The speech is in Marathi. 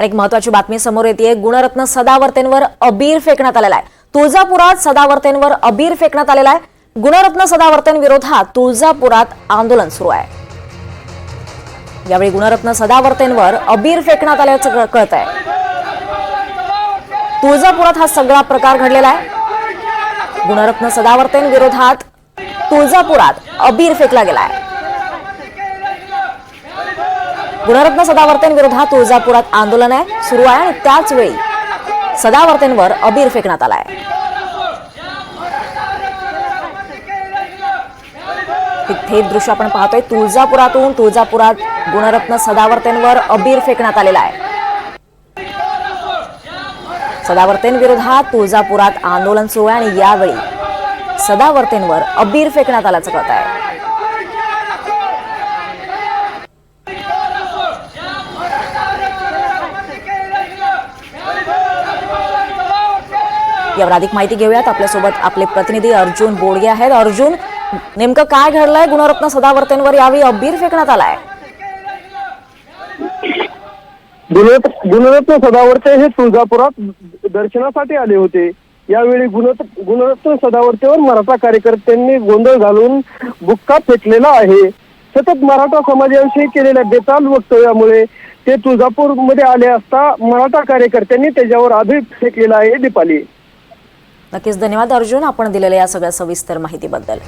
आणि एक महत्त्वाची बातमी समोर येते। गुणरत्न सदावर्तेंवर अबीर फेकण्यात आलेला आहे। तुळजापुरात सदावर्तेंवर अबीर फेकण्यात आलेला आहे। गुणरत्न सदावर्तेंविरोधात तुळजापुरात आंदोलन सुरू आहे। यावेळी गुणरत्न सदावर्तेंवर अबीर फेकण्यात आल्याचं कळत आहे। तुळजापुरात हा सगळा प्रकार घडलेला आहे। गुणरत्न सदावर्तेंविरोधात तुळजापुरात अबीर फेकला गेला आहे। गुणरत्न सदावर्तेंविरोधात तुळजापुरात आंदोलन सुरू आहे आणि त्याच वेळी सदावर्तेंवर अबीर फेकण्यात आला आहे। थेट दृश्य आपण पाहतोय तुळजापुरात गुणरत्न सदावर्तेंवर अबीर फेकण्यात आलेला आहे। सदावर्तेंविरोधात तुळजापुरात आंदोलन सुरू आहे आणि यावेळी सदावर्तेंवर अबीर फेकण्यात आल्याचं कळत आहे। यावर अधिक माहिती घेऊयात। आपल्यासोबत आपले प्रतिनिधी अर्जुन बोडगे आहेत। अर्जुन, नेमकं काय घडलंय? गुणरत्न सदावर्तेंवर यावेळी अबीर फेकण्यात आलाय। गुणरत्न सदावर्ते हे तुळजापुरात दर्शनासाठी आले होते। यावेळी गुणरत्न सदावर्तेवर मराठा कार्यकर्त्यांनी गोंधळ घालून बुक्का फेकलेला आहे। सतत मराठा समाजाविषयी केलेल्या बेताल वक्तव्यामुळे ते तुळजापूरमध्ये आले असता मराठा कार्यकर्त्यांनी त्याच्यावर अबीर फेकलेला आहे। दीपाली, नक्कीच धन्यवाद अर्जुन, आपण दिलेल्या या सगळ्या सविस्तर माहितीबद्दल।